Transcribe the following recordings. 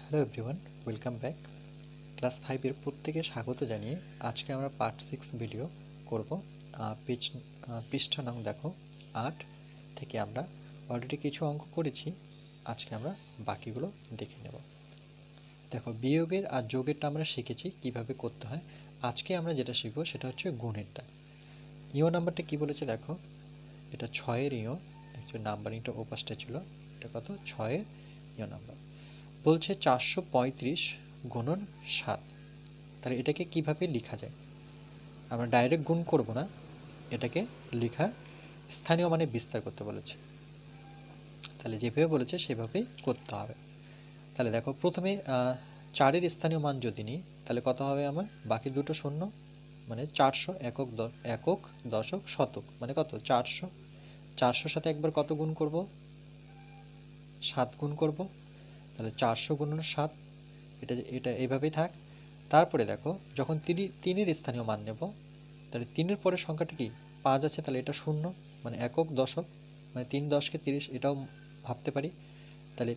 Hello everyone, welcome back. Class 5-এর প্রত্যেকে স্বাগত জানিয়ে আজকে আমরা পার্ট 6 ভিডিও করব। পৃষ্ঠা নং দেখো 8 থেকে আমরা অলরেডি কিছু অঙ্ক করেছি। আজকে আমরা বাকিগুলো দেখে নেব। দেখো, বিয়োগের আর যোগেরটা আমরা শিখেছি কিভাবে করতে হয়। আজকে আমরা যেটা শিখবো সেটা হচ্ছে গুণেরটা। ইও নাম্বারটা কি বলেছে দেখো, এটা 6-এর ইও, একটু নাম্বারিংটা ওপাশটা ছিল, এটা কত 6-এর ইও নাম্বার। বলছে 435 গুণন 7। তাহলে এটাকে কিভাবে লেখা যায়? আমরা ডাইরেক্ট গুণ করব না, এটাকে লেখার স্থানীয় মানে বিস্তার করতে বলেছে। তাহলে যেভাবে বলেছে সেভাবেই করতে হবে। তাহলে দেখো, প্রথমে 4-এর স্থানীয় মান যদি নিই তাহলে কত হবে আমার? বাকি দুটো শূন্য, মানে 400 একক দশক শতক, মানে কত 400। 400 সাথে একবার কত গুণ করব? 7 গুণ করব। তাহলে 400 গুণন 7, এটা এটা এইভাবেই থাক। তারপরে দেখো, যখন তিনের স্থানীয় মান নেব, তাহলে 3-এর পরের সংখ্যাটা কি 5 আছে, তাহলে এটা শূন্য, মানে একক দশক, মানে 3 10কে 30, এটাও ভাবতে পারি। তাহলে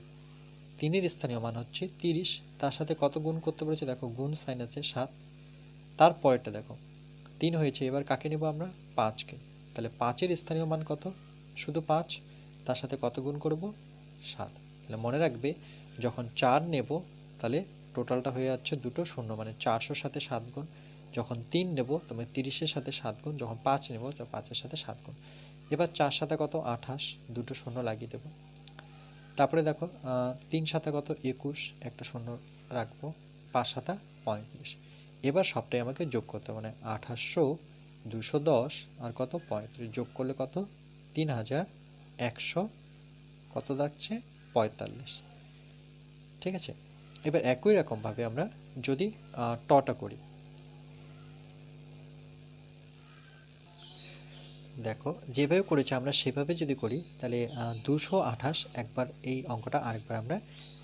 3-এর স্থানীয় মান হচ্ছে 30, তার সাথে কত গুণ করতে বলেছে দেখো, গুণ সাইন আছে 7। তারপরেরটা দেখো 3 হয়েছে, এবার কাকে নেব আমরা? 5কে। তাহলে 5-এর স্থানীয় মান কত? শুধু 5, তার সাথে কত গুণ করব? 7। তাহলে মনে রাখবে, যখন 4 নেব তাহলে টোটালটা হয়ে যাচ্ছে দুটো শূন্য, মানে 400 সাথে 7 গুণ। যখন 3 নেব তবে 30-এর সাথে 7 গুণ। যখন 5 নেব তো 5-এর সাথে 7 গুণ। এবার 4 সাথে কত? 28, দুটো শূন্য লাগিয়ে দেব। তারপরে দেখো 3 সাথে কত? 21, একটা শূন্য রাখবো। 5 সাথে 35। এবার সবটাই আমাকে যোগ করতে হবে, মানে 2800, 210 আর কত 35, যোগ করলে কত? 3100, কত দাচ্ছে? 45। ঠিক আছে। এবার একই রকমভাবে আমরা যদি টটা করি, দেখো যেভাবে করেছি আমরা সেভাবে যদি করি তাহলে 228, একবার এই অঙ্কটা আরেকবার আমরা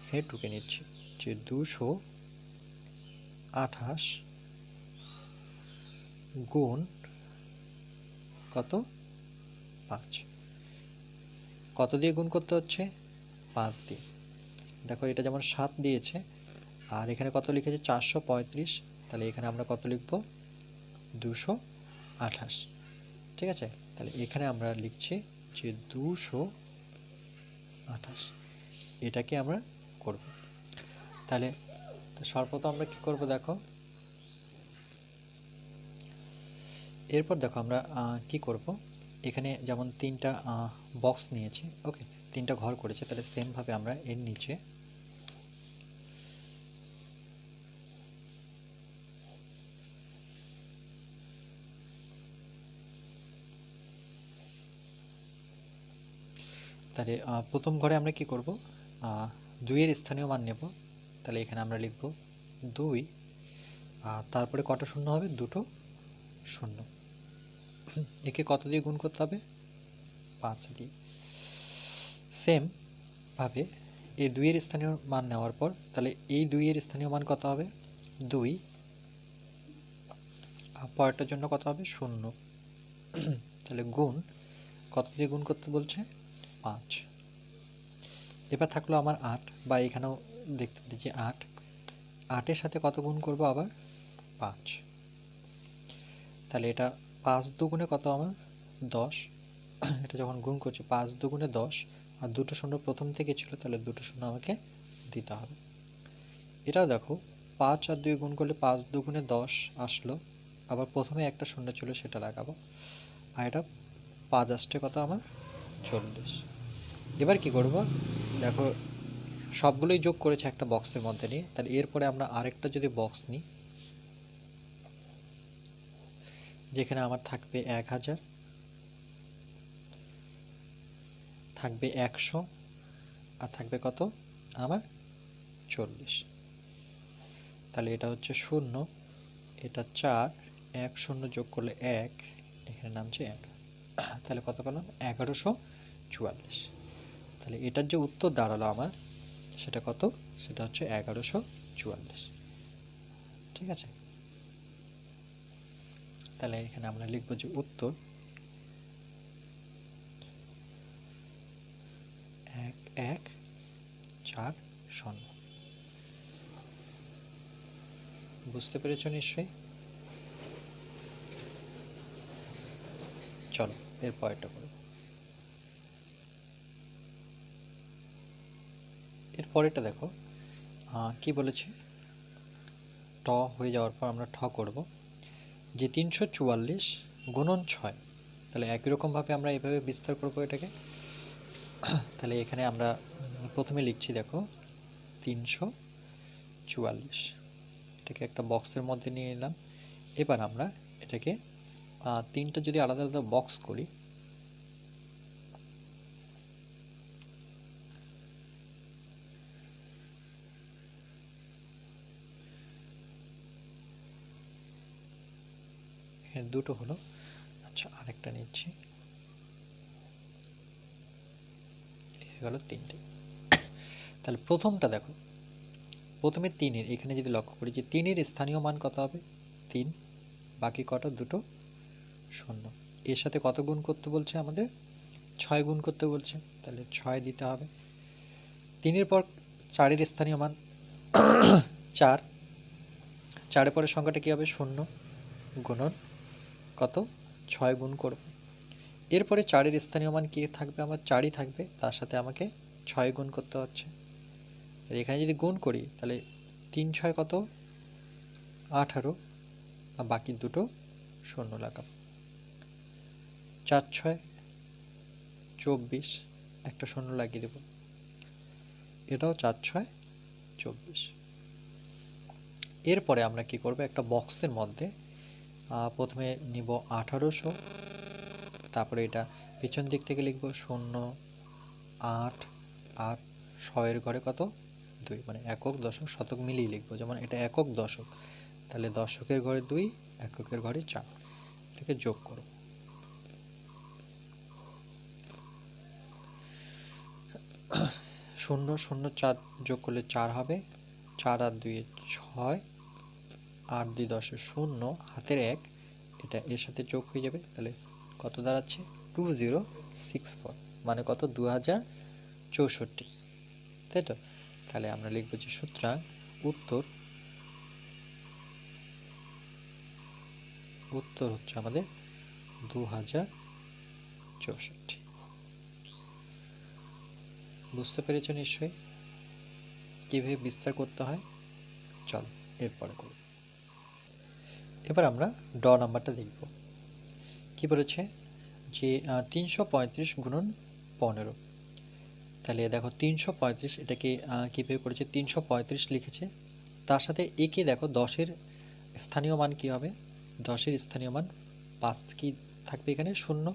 এখানে টুকে নিচ্ছি, যে 228 গুণ কত? 5। কত দিয়ে গুণ করতে হচ্ছে? 5 দিয়ে। দেখো, এটা যেমন 7 দিয়েছে আর এখানে কত লিখেছে? 435, তাহলে এখানে আমরা কত লিখব? 228। ঠিক আছে। তাহলে এখানে আমরা লিখছি যে 228, এটাকে আমরা করব। তাহলে সর্বপ্রথম আমরা কি করব দেখো, এরপর দেখো আমরা কি করব, এখানে যেমন 3টা বক্স নিয়েছি, ওকে, 3টা ঘর করেছে, তাহলে সেমভাবে আমরা এর নিচে তাহলে প্রথম ঘরে আমরা কি করব, 2-এর স্থানীয় মান নেব। তাহলে এখানে আমরা লিখব 2, তারপরে কটা শূন্য হবে? দুটো শূন্য। একে কত দিয়ে গুণ করতে হবে? 5 দিয়ে। সেম ভাবে এই 2-এর স্থানীয় মান নেওয়ার পর তাহলে এই 2-এর স্থানীয় মান কত হবে? 2, আর পরেরটার জন্য কত হবে? 0। তাহলে গুণ, কত দিয়ে গুণ করতে বলছে? 5। এবার থাকলো আমার 8, বা এখানেও দেখতে পারি যে 8, 8-এর সাথে কত গুণ করব আবার? 5। তাহলে এটা 5 দুগুণে কত আমার? 10। এটা যখন গুণ করছি 5 দুগুণে 10, আর দুটো শূন্য প্রথম থেকে ছিল, তাহলে দুটো শূন্য আমাকে দিতে হবে। এটাও দেখো, 5 আর 2 গুণ করলে 5 দুগুণে 10 আসলো, আবার প্রথমে একটা শূন্য ছিল সেটা লাগাবো, আর এটা 5 আসছে কত আমার? 40। এবার কি করব দেখো, সবগুলোই যোগ করেছে একটা বক্সের মধ্যে নিয়ে। তাহলে এরপরে আমরা আরেকটা যদি বক্স নিই, যেখানে আমার থাকবে 1000, থাকবে 100, আর থাকবে কত আমার? 40। তাহলে এটা হচ্ছে 0, এটা 4, 1 0 যোগ করলে 1, এখানে নামছে 1। তাহলে কত পেলাম? 1144। তাহলে এটার যে উত্তর দাঁড়ালো আমার, সেটা কত? সেটা হচ্ছে 1144। ঠিক আছে। তাহলে এখানে আমরা লিখব যে উত্তর 1140। বুঝতে পেরেছো নিশ্চয়ই। চলো এর পরেরটা করো। এর পরেরটা দেখো কি বলেছে, ট হয়ে যাওয়ার পর আমরা ঠ করব যে 344 গুণন 6। তাহলে একই রকমভাবে আমরা এভাবে বিস্তার করব এটাকে। তাহলে এখানে আমরা প্রথমে লিখছি দেখো 344, এটাকে একটা বক্সের মধ্যে নিয়ে নিলাম। এবার আমরা এটাকে তিনটা যদি আলাদা আলাদা বক্স করি, এখানে দুটো হলো। আচ্ছা আরেকটা নিচ্ছি, গেল তিনটে। তাহলে প্রথমটা দেখো, প্রথমে 3-এর এখানে যদি লক্ষ্য করি যে 3-এর স্থানীয় মান কত হবে 3, বাকি কটা দুটো শূন্য। এর সাথে কত গুণ করতে বলছে আমাদের 6 গুণ করতে বলছে, তাহলে 6 দিতে হবে। 3-এর পর 4-এর স্থানীয় মান 4, 4-এর পরের সংখ্যাটা কী হবে 0 গুণন কত 6 গুণ করব। এরপরে 4-এর স্থানীয় মান কী থাকবে আমার 4ই থাকবে, তার সাথে আমাকে 6 গুণ করতে হচ্ছে। এখানে যদি গুণ করি তাহলে 3 6 কত 18, আর বাকি দুটো শূন্য লাগাব। 4 6 24, একটা শূন্য লাগিয়ে দেব, এটাও 4 6 24। এরপরে আমরা কি করব, একটা বক্সের মধ্যে প্রথমে নিব 1800, তারপরে এটা পিছন দিক থেকে লিখব 0 8 আর 6-এর ঘরে কত 2, মানে একক দশক শতক মিলিয়ে লিখব। যেমন এটা একক দশক, তাহলে দশকের ঘরে 2, এককের ঘরে 4, এটাকে যোগ করব। 0 0 4 যোগ করলে 4 হবে, 4 আর 2 6, 8 2 10 0, হাতের 1, এটা এর সাথে যোগ হয়ে যাবে, তাহলে কত দাঁড়াচ্ছে 2064, মানে কত 2064, তাই তো। তাহলে আমরা লিখব যে সুতরাং উত্তর হচ্ছে আমাদের 2064। বুঝতে পেরেছ নিশ্চয়ই কীভাবে বিস্তার করতে হয়। চলো এরপরে করব। এবার আমরা ড নাম্বারটা দেখব। কি বলেছে যে 335 গুণন 15। তাহলে দেখো 335, এটাকে কীভাবে করেছে 335 লিখেছে, তার সাথে একে দেখো 10-এর স্থানীয় মান কী হবে, 10-এর স্থানীয় মান 5 কি থাকবে এখানে 0,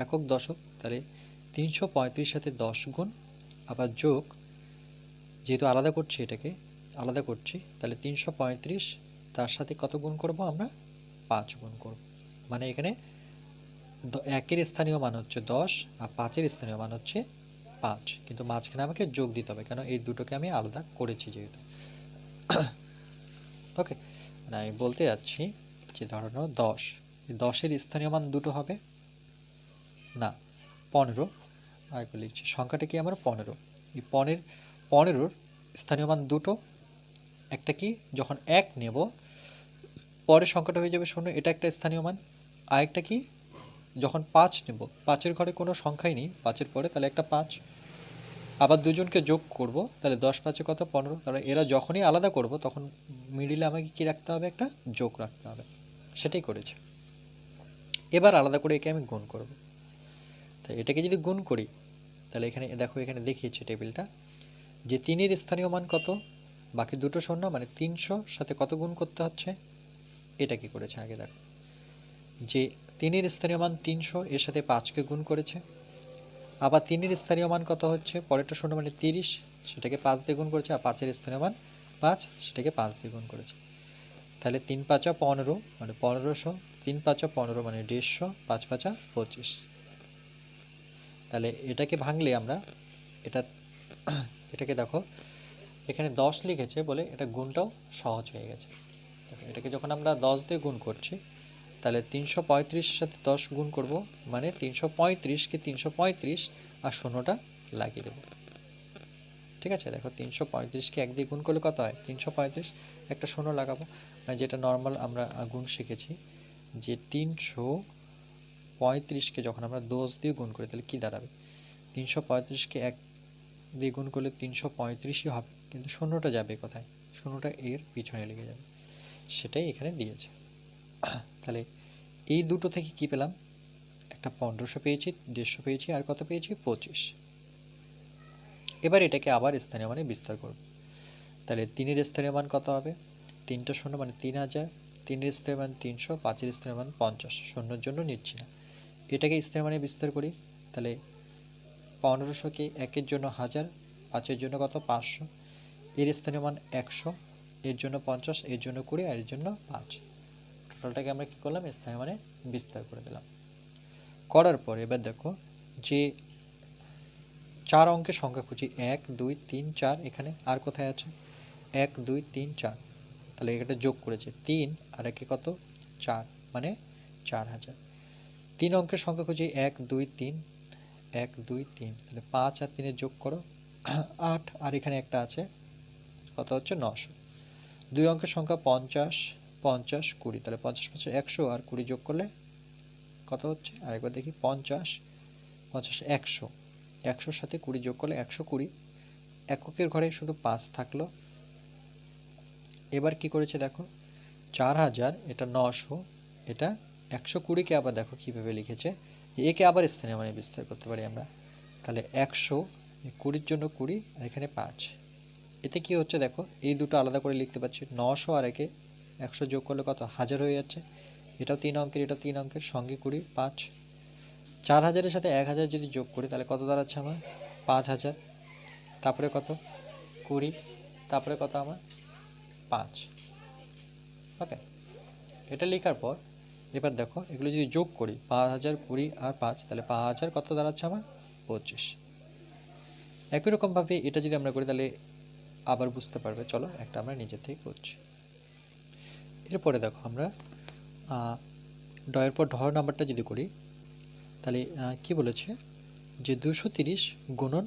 একক দশক। তাহলে 335 সাথে 10 গুণ, আবার যোগ, যেহেতু আলাদা করছি এটাকে আলাদা করছি, তাহলে 335 তার সাথে কত গুণ করব আমরা 5 গুণ করব। মানে এখানে 1-এর স্থানীয় মান হচ্ছে 10 আর 5-এর স্থানীয় মান হচ্ছে 5, কিন্তু মাঝখানে আমাকে যোগ দিতে হবে, কেন এই দুটোকে আমি আলাদা করেছি যেহেতু। ওকে, মানে আমি বলতে যাচ্ছি যে ধরো 10-এর স্থানীয় মান দুটো হবে না 15, আরেকবার লিখছি সংখ্যাটা কি আমার 15। এই 15-র স্থানীয় মান দুটো, একটা কি যখন 1 নেব পরের সংখ্যাটা হয়ে যাবে 0, এটা একটা স্থানীয় মান। আরেকটা কি যখন 5 নেব, 5-এর ঘরে কোনো সংখ্যাই নেই 5-এর পরে, তাহলে একটা 5, আবার দুজনকে যোগ করব, তাহলে 10 5-এ কত 15। তাহলে এরা যখনই আলাদা করব তখন মিডিলে আমাকে কি রাখতে হবে, একটা যোগ রাখতে হবে, সেটাই করেছে। এবার আলাদা করে একে আমি গুণ করব। তাই এটাকে যদি গুণ করি তাহলে এখানে দেখো, এখানে দেখিয়েছে টেবিলটা যে 3-এর স্থানীয় মান কত, বাকি দুটো শূন্য, মানে 300 সাথে কত গুণ করতে হচ্ছে, এটা কি করেছে আগে দেখো, যে 3-এর স্থানীয় মান 300, এর সাথে 5কে গুণ করেছে, আবার 3-এর স্থানীয় মান কত হচ্ছে পরেরটা শূন্য, মানে 30, সেটাকে 5 দিয়ে গুণ করেছে, আর 5-এর স্থানীয় মান 5, সেটাকে 5 দিয়ে গুণ করেছে। তাহলে 3 5 15, মানে 1500, 3 5 15 মানে 150, 5 5 25। তাহলে এটাকে ভাঙলে আমরা এটাকে দেখো এখানে 10 লিখেছে বলে এটা গুণটাও সহজ হয়ে গেছে। এটাকে যখন আমরা 10 দিয়ে গুণ করছি তাহলে 335 সাথে 10 গুণ করব, মানে 335কে 335 আর শূন্যটা লাগিয়ে দেব। ঠিক আছে, দেখো 335কে 1 দিয়ে গুণ করলে কত হয়? 335, একটা শূন্য লাগাবো, মানে যেটা নর্মাল আমরা গুণ শিখেছি, যে 335কে যখন আমরা 10 দিয়ে গুণ করি তাহলে কি দাঁড়াবে? 335কে 1 দিয়ে গুণ করলে 335ই হবে, কিন্তু শূন্যটা যাবে কোথায়? শূন্যটা এর পিছনে লেগে যাবে, সেটাই এখানে দিয়েছে। তাহলে এই দুটো থেকে কি পেলাম? একটা 1500 পেয়েছি, 150 পেয়েছি, আর কত পেয়েছি? 25। এবার এটাকে আবার স্থানীয় মানে বিস্তার করব। তাহলে 3-এর স্থানীয় মান কত হবে? 3টা শূন্য মানে 3000, 3-এর স্থানীয় মান 300, 5-এর স্থানীয় মান 50, শূন্যর জন্য নিচ্ছি না। এটাকে স্থানীয় মানে বিস্তার করি, তাহলে 1500কে 1-এর জন্য 1000, 5-এর জন্য কত? 500, এর স্থানীয় মান 100, এর জন্য 50, এর জন্য 20, আর এর জন্য 5। টোটালটাকে আমরা কী করলাম? স্থানীয় মানে বিস্তার করে দিলাম। করার পর এবার দেখো যে 4 অঙ্কের সংখ্যা খুঁজি, 1 2 3 4, এখানে আর কোথায় আছে? 1 2 3 4, তাহলে এটা যোগ করেছে 3 আর একে কত? 4, মানে 4000। 3 অঙ্কের সংখ্যা খুঁজি, 1 2 3, 1 2 3, তাহলে 5 আর 3 যোগ করো 8, আর এখানে একটা আছে, কত হচ্ছে? 900। 2 অঙ্কের সংখ্যা 50 50 20, তাহলে 50 50 100, আর 20 যোগ করলে কত হচ্ছে? আরেকবার দেখি, 50 50 100, 100-র সাথে 20 যোগ করলে 120। এককের ঘরে শুধু 5 থাকলো। এবার কি করেছে দেখো, 4000, এটা 900, এটা 120কে আবার দেখো কীভাবে লিখেছে, যে একে আবার স্থানীয় মানে বিস্তার করতে পারি আমরা। তাহলে 100, 20-র জন্য 20, আর এখানে 5। এতে কি হচ্ছে দেখো, এই দুটো আলাদা করে লিখতে পারছি, 900 আর একে 100 যোগ করলে কত? 1000 হয়ে যাচ্ছে। এটাও 3 অঙ্কের, এটা 3 অঙ্কের, সঙ্গে 20, 5। 4000-এর সাথে 1000 যদি যোগ করি তাহলে কত দাঁড়াচ্ছে আমার? 5000। তারপরে কত? 20, তারপরে কত আমার? 5। ওকে, এটা লেখার পর এবার দেখো এগুলো যদি যোগ করি, 5000, 20 আর 5, তাহলে 5000 কত দাঁড়াচ্ছে আমার? 25। একই রকমভাবে এটা যদি আমরা করি তাহলে আবার বুঝতে পারবে। চলো একটা আমরা নিজে থেকে করছি। এরপরে দেখো আমরা ডয়ের পর ঢ নাম্বারটা যদি করি তাহলে কি বলেছে, যে 230 গুণন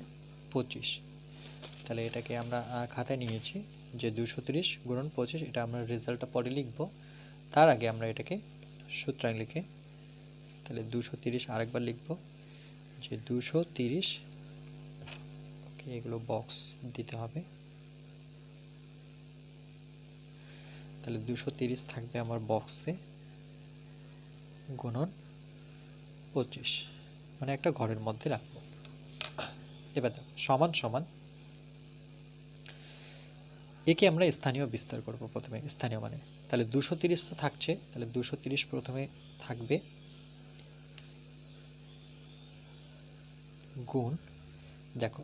25। তাহলে এটাকে আমরা খাতায় নিয়েছি, যে 230 গুণন 25, এটা আমরা রেজাল্টটা পরে লিখব। তার আগে আমরা এটাকে সূত্রাং লিখে, তাহলে 230 আরেকবার লিখব, যে 230, ওকে এগুলো বক্স দিতে হবে, তাহলে 230 থাকবে আমার বক্সে, গুণন 25, মানে একটা ঘরের মধ্যে রাখবো। এবার দেখো সমান সমান, একে আমরা স্থানীয় বিস্তার করব প্রথমে, স্থানীয় মানে, তাহলে 230 তো থাকছে, তাহলে 230 প্রথমে থাকবে, গুণ, দেখো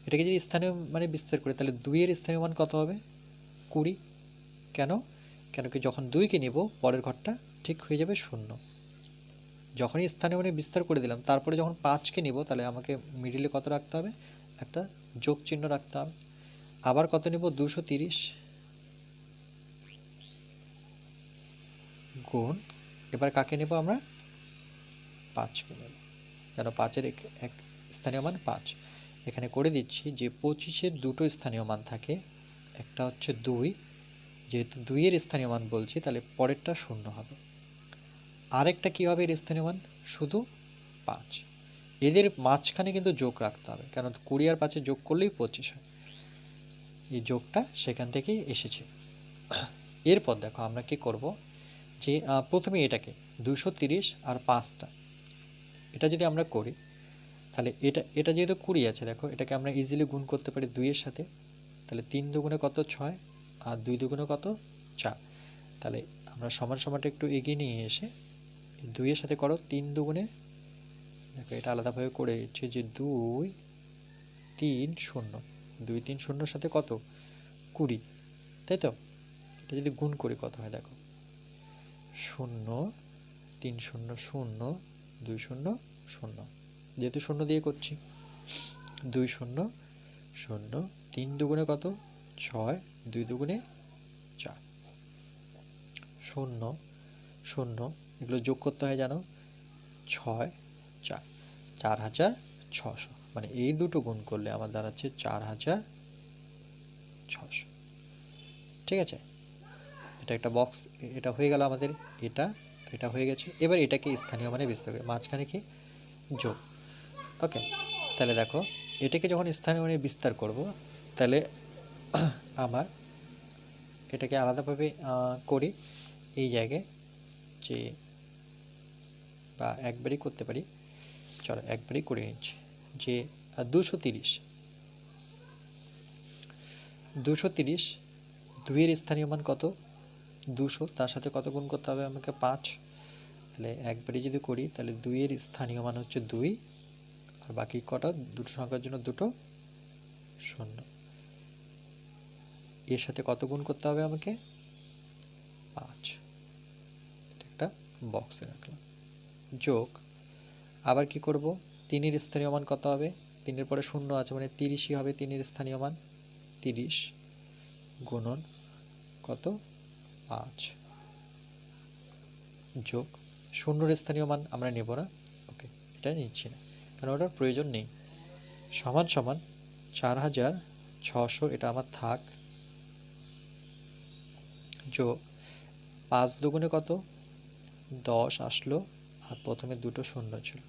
এটাকে যদি স্থানীয় মানে বিস্তার করি তাহলে 2-এর স্থানীয় মান কত হবে? 20। কেন? কেন কি যখন 2কে নেব পরের ঘরটা ঠিক হয়ে যাবে 0। যখনই স্থানীয় মানে বিস্তার করে দিলাম, তারপরে যখন 5কে নেব তাহলে আমাকে মিডিলে কত রাখতে হবে? একটা যোগ চিহ্ন রাখতে হবে। আবার কত নেব? 230 গুণ, এবার কাকে নেব আমরা? 5কে নেব, কেন 5-এর এক স্থানীয় মান 5। এখানে করে দিচ্ছি যে 25-এর দুটো স্থানীয় মান থাকে, একটা হচ্ছে 2, যেহেতু 2-এর স্থানীয় মান বলছি তাহলে পরেরটা 0 হবে। আরেকটা কী হবে এর স্থানীয় মান? শুধু 5। এদের মাঝখানে কিন্তু যোগ রাখতে হবে, কারণ 20 আর 5 যোগ করলেই 25 হয়। এই যোগটা সেখান থেকেই এসেছে। এরপর দেখো আমরা কি করব, যে প্রথমে এটাকে 230 আর 5টা, এটা যদি আমরা করি তাহলে এটা যেহেতু 20 আছে, দেখো এটাকে আমরা ইজিলি গুণ করতে পারি 2-এর সাথে, তাহলে 3 দুগুণে কত? 6, আর 2 দুগুণে কত? 4। তাহলে আমরা সমান সমানটা একটু এগিয়ে নিয়ে এসে 2-এর সাথে করো 3 দুগুণে, দেখো এটা আলাদাভাবে করে দিচ্ছি, যে 2 3 0, 2 3 0-র সাথে কত? 20, তাই তো? এটা যদি গুণ করি কত হয় দেখো, 0 3 0 0 2 0 0, যেহেতু 0 দিয়ে করছি, 2 0 0, 3 দুগুণে কত? 6, 2 দুগুণে 4, 0 0, এগুলো যোগ করতে হয় জানো, 6 4, 4600, মানে এই দুটো গুণ করলে আমার দাঁড়াচ্ছে 4000 600। ঠিক আছে, এটা একটা বক্স, এটা হয়ে গেল আমাদের, এটা হয়ে গেছে। এবার এটাকে স্থানীয় মানে বিস্তার করে মাঝখানে কি যোগ। ওকে, তাহলে দেখো এটাকে যখন স্থানীয় মানে বিস্তার করব, তাহলে আমার এটাকে আলাদাভাবে করি এই জায়গায়, যে বা একবারই করতে পারি, চলো একবারই করে নিচ্ছি, যে 230 2এর স্থানীয় মান কত 200, তার সাথে কত গুণ করতে হবে আমাকে 5, তাহলে একবারই যদি করি তাহলে 2 এর স্থানীয় মান হচ্ছে 2, আর বাকি কটা দুটো সংখ্যার জন্য দুটো শূন্য, এর সাথে কত গুণ করতে হবে আমাকে 5, এটা একটা বক্সে রাখলাম। যোগ, আবার কি করব, 3 এর স্থানীয় মান কত হবে, 3 এর পরে শূন্য আছে মানে 30ই হবে 3 এর স্থানীয় মান, 30 গুণন কত 5, যোগ শূন্যর স্থানীয় মান আমরা নেব না, ওকে এটা নিচ্ছি না কারণ ওটার প্রয়োজন নেই, সমান সমান 4600, এটা আমার থাক, যোগ 5 দুগুণে কত 10 আসলো, আর প্রথমে দুটো শূন্য ছিল,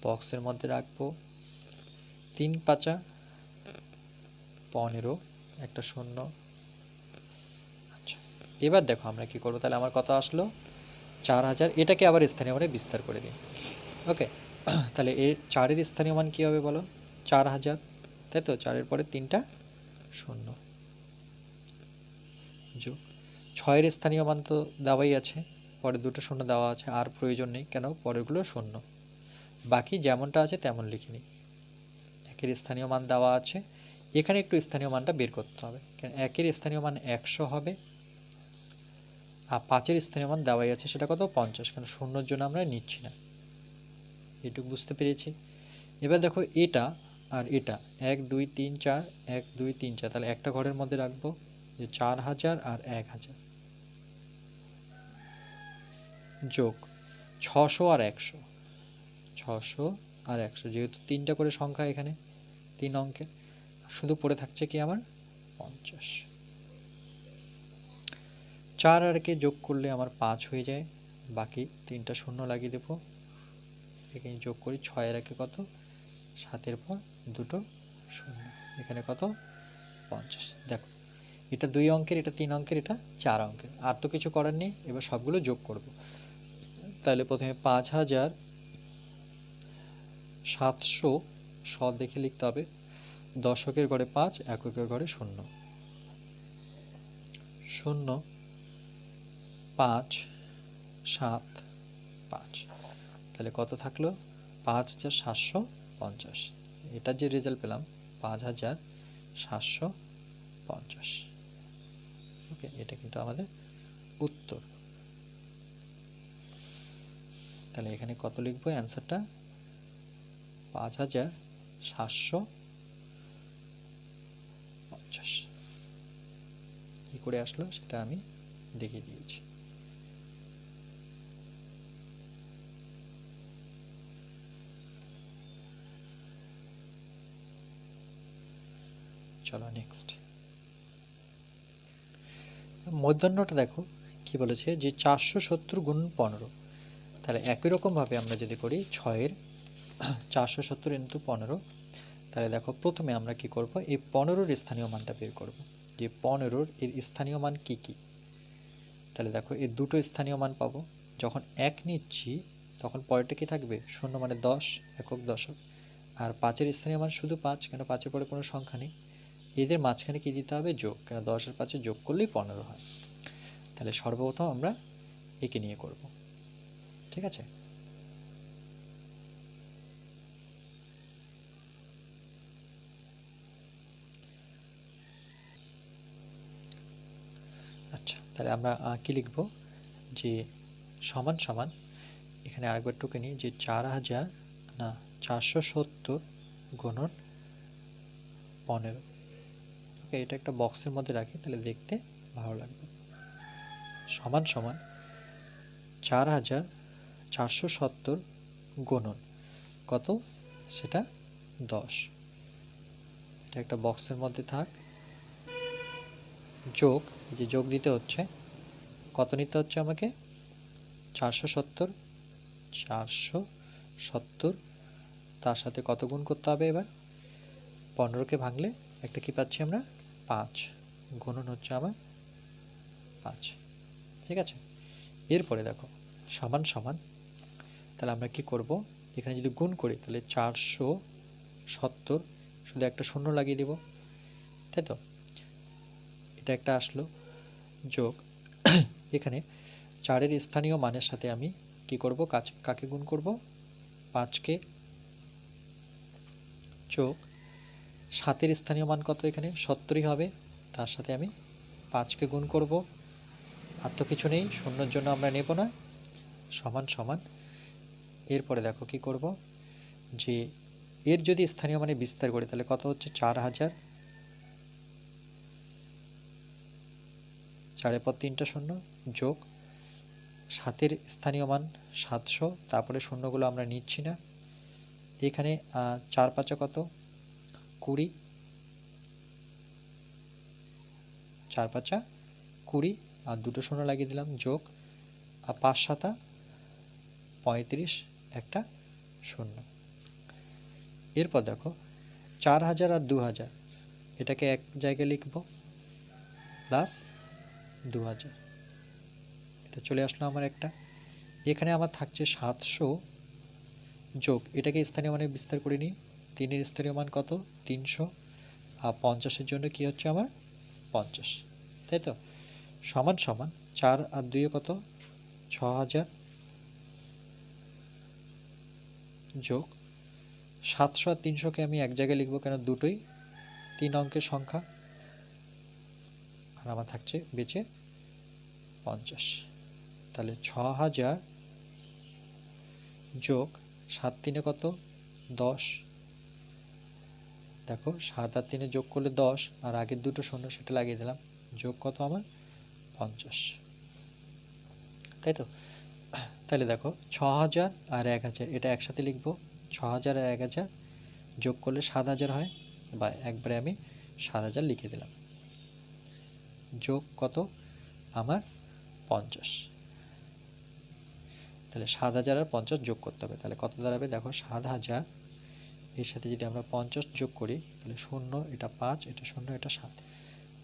বক্সের মধ্যে রাখবো, 3 5 15, একটা শূন্য। আচ্ছা, এবার দেখো আমরা কি করবো, তাহলে আমার কত আসলো 4000, এটাকে আবার স্থানীয় মানে বিস্তার করে দিই। ওকে, তাহলে এর 4-এর স্থানীয় মান কী হবে বলো 4000, তাই তো, 4-এর পরে 3টা শূন্য, যোগ 6-এর স্থানীয় মান তো দেওয়াই আছে, পরে দুটো শূন্য দেওয়া আছে, আর প্রয়োজন নেই, কেন পরেরগুলো শূন্য, বাকি যেমনটা আছে তেমন লিখে নিই। 1-এর স্থানীয় মান দেওয়া আছে, এখানে একটু স্থানীয় মানটা বের করতে হবে, কেন 1-এর স্থানীয় মান 100 হবে, আর 5-এর স্থানীয় মান দেওয়াই আছে, সেটা কত 50, কারণ শূন্যর জন্য আমরা নিচ্ছি না, এটুকু বুঝতে পেরেছি। এবার দেখো এটা আর এটা 1 2 3 4, 1 2 3 4, তাহলে একটা ঘরের মধ্যে রাখবো, যে 4000 আর 1000, যোগ 600 আর 100, 600 আর 100, যেহেতু 3টা করে সংখ্যা এখানে 3 অঙ্কের, শুধু পড়ে থাকছে কি আমার 50, 4 আর কে যোগ করলে আমার 5 হয়ে যায়, বাকি 3টা শূন্য লাগিয়ে দেবো, এখানে যোগ করি, 6 এর একে কত 7-এর পর দুটো শূন্য, এখানে কত 50। দেখো এটা 2 অঙ্কের, এটা 3 অঙ্কের, এটা 4 অঙ্কের, আর তো কিছু করার নেই, এবার সবগুলো যোগ করব, তাহলে প্রথমে 5700 দেখে লিখতে হবে, দশকের ঘরে 5, এককের ঘরে 0, 0 5 7 5, তাহলে কত থাকলো 5750, এটার যে রেজাল্ট পেলাম 5750। ওকে, এটা কিন্তু আমাদের উত্তর। তাহলে এখানে কত লিখবো অ্যান্সারটা 5750, কি করে আসলো সেটা আমি দেখিয়ে দিয়েছি। চলো নেক্সট, মধ্যাহ্নটা দেখো কি বলেছে, যে 470 গুণ 15, তাহলে একই রকমভাবে আমরা যদি করি 6-এর 470 ইন্টু 15, তাহলে দেখো প্রথমে আমরা কি করব, এই 15-এর স্থানীয় মানটা বের করব, যে 15-এর এর স্থানীয় মান কি কি, তাহলে দেখো এই দুটো স্থানীয় মান পাবো, যখন 1 নিচ্ছি তখন পরেরটা কি থাকবে 0 মানে 10, একক দশক, আর 5-এর স্থানীয় মান শুধু 5, কেন 5-এর পরে কোনো সংখ্যা নেই, এদের মাঝখানে কি দিতে হবে যোগ, কেন 10 আর 5 যোগ করলেই 15 হয়। তাহলে সর্বপ্রথম আমরা একে নিয়ে করব, ঠিক আছে। আচ্ছা, তাহলে আমরা কি লিখব, যে সমান সমান, এখানে আরেকবার টুকে নিই, যে 470 গুণন 15, ওকে এটা একটা বক্সের মধ্যে রাখি, তাহলে দেখতে ভালো লাগবে, সমান সমান 4470 গুণন কত সেটা 10, এটা একটা বক্সের মধ্যে থাক, যোগ, এই যে যোগ দিতে হচ্ছে, কত নিতে হচ্ছে আমাকে 470, 470 তার সাথে কত গুণ করতে হবে এবার 15কে ভাঙলে একটা কি পাচ্ছি আমরা 5 গুণন হচ্ছে আমার 5। ঠিক আছে, এরপরে দেখো সমান সমান, তাহলে আমরা কি করব, এখানে যদি গুণ করি তাহলে 470 শুধু একটা শূন্য লাগিয়ে দিব, তাই তো, এটা একটা আসলো, যোগ এখানে 4-এর স্থানীয় মানের সাথে আমি কি করব, কাকে গুণ করব 5কে, যোগ 7-এর স্থানীয় মান কত, এখানে 70ই হবে, তার সাথে আমি 5কে গুণ করব, আর তো কিছু নেই, শূন্যর জন্য আমরা নেব না, সমান সমান। এরপরে দেখো কি করব, যে এর যদি স্থানীয় মানে বিস্তার করি তাহলে কত হচ্ছে 4000, 4-এর পর 3টা শূন্য, যোগ 7-এর স্থানীয় মান 700, তারপরে শূন্যগুলো আমরা নিচ্ছি না, এখানে 4 5 কত 20, 4 5 20 আর দুটো শূন্য লাগিয়ে দিলাম, যোগ 5 7 35 একটা শূন্য। এরপর দেখো 4000 আর 2000 এটাকে এক জায়গায় লিখব, প্লাস 2000, এটা চলে আসলো আমার একটা, এখানে আমার থাকছে 700, যোগ এটাকে স্থানীয় মানে বিস্তার করে নিই, 3-এর স্থানীয় মান কত 300, আর 50-এর জন্য কি হচ্ছে আমার 50, তাই তো, সমান সমান 4 আর 2 কত 6000, যোগ 700 আর 300কে আমি এক জায়গায় লিখবো, কেন দুটোই 3 অঙ্কের সংখ্যা, আর আমার থাকছে বেঁচে 50, তাহলে 6000 যোগ 7 3 কত 10, দেখো 7 আর 3 যোগ করলে 10, আর আগের দুটো শূন্য সেটা লাগিয়ে দিলাম, যোগ কত আমার 50, তাই তো, তাহলে দেখো 6000 আর 1000 এটা একসাথে লিখবো, 6000 আর 1000 যোগ করলে 7000 হয়, বা একবারে আমি 7000 লিখে দিলাম, যোগ কত আমার 50, তাহলে 7000 আর 50 যোগ করতে হবে, তাহলে কত দাঁড়াবে দেখো 7000 এর সাথে যদি আমরা 50 যোগ করি তাহলে 0 এটা 5 এটা 0 এটা 7,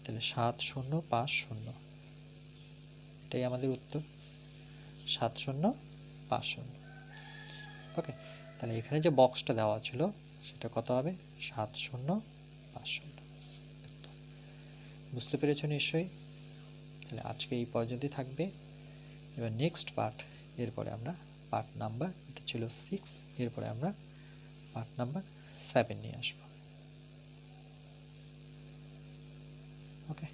তাহলে 7050, এটাই আমাদের উত্তর 7050। ওকে, তাহলে এখানে যে বক্সটা দেওয়া ছিল সেটা কত হবে 7050। বুঝতে পেরেছো নিশ্চয়ই, তাহলে আজকে এই পর্যন্তই থাকবে, এবার নেক্সট পার্ট, এরপরে আমরা পার্ট নাম্বার, এটা ছিল 6, এরপরে আমরা পার্ট নাম্বার 7 নিয়ে আসবো। ওকে।